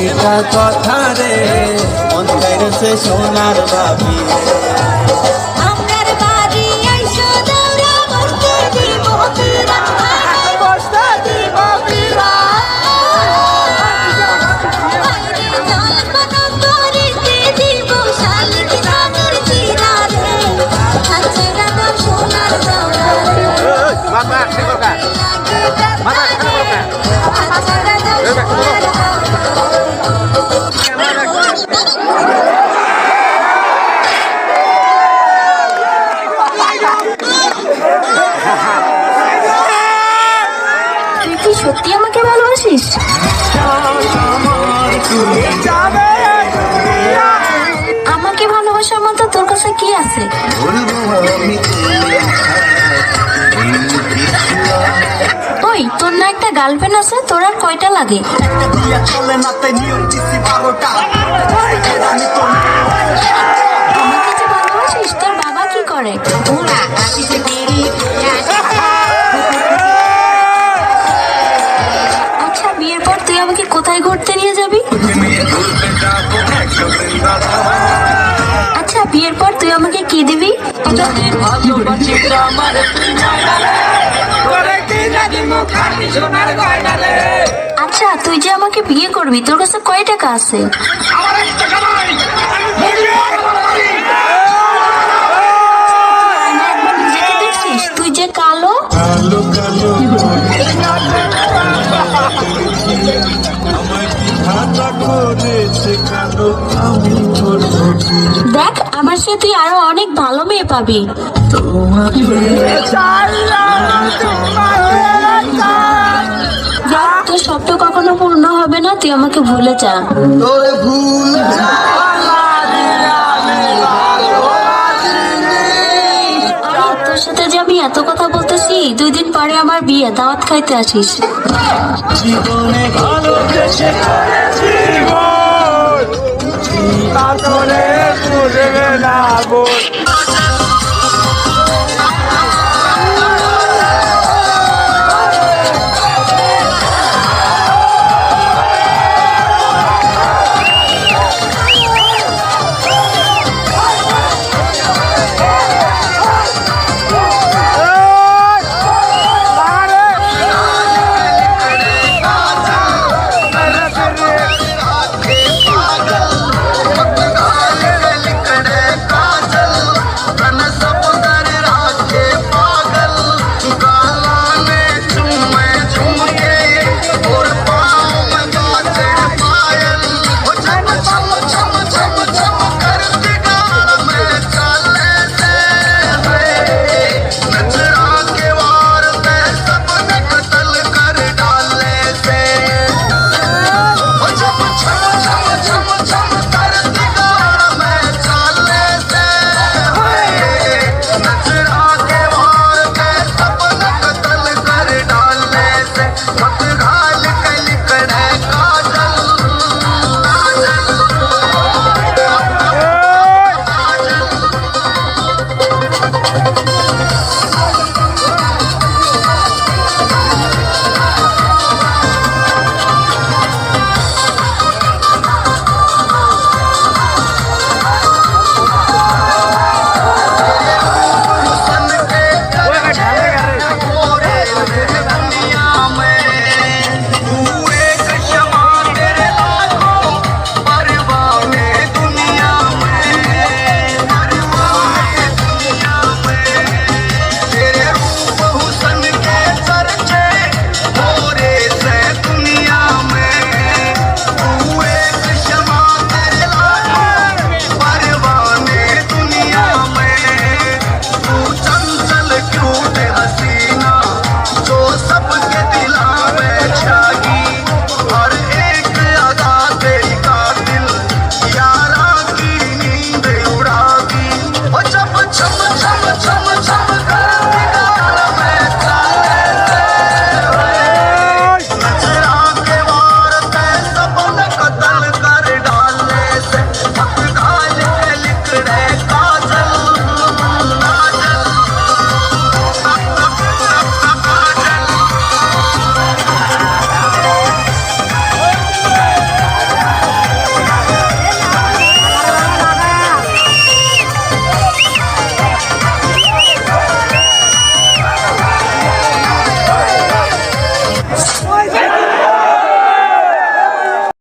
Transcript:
একটা কথা রে মন চাইছে সোনার বাবি আমরার বাড়ি আইসো দৌড়া বসতে দিব ফিরা বসতে দিব ফিরা তুই কি সত্যি আমাকে ভালোবাসিস? আমাকে ভালোবাসার মতো তোর কাছে কি আছে? ওই তোর না একটা গার্লফ্রেন্ড আছে, তোর আর কয়টা লাগে? আমাকে যে ভালোবাসিস, তোর বাবা কি করে? আচ্ছা বিয়ের পর তুই আমাকে কোথায় ঘুরতে নিয়ে যাবি? আচ্ছা বিয়ের পর তুই আমাকে কি দিবি? আচ্ছা তুই যে আমাকে বিয়ে করবি, তোর কাছে কয় টাকা আছে? একবার নিজেকে দেখছিস? তুই যে কালো। কালো কালো আমায় বিধাতা করেছে কালো আমি করবো কি? দেখ আমার সাথে তুই আরো অনেক ভালো মেয়ে পাবি। তোমাকে দেখ তোর স্বপ্ন কখনো পূর্ণ হবে না, তুই আমাকে ভুলে যা। তোরে ভুল আরে তোর সাথে যে আমি এত কথা বলতেছি, 2 দিন পরে আমার বিয়ে, দাওয়াত খাইতে আসিস। জীবনে ভালোবেসে জীবন তারপরে বুঝবে না বোন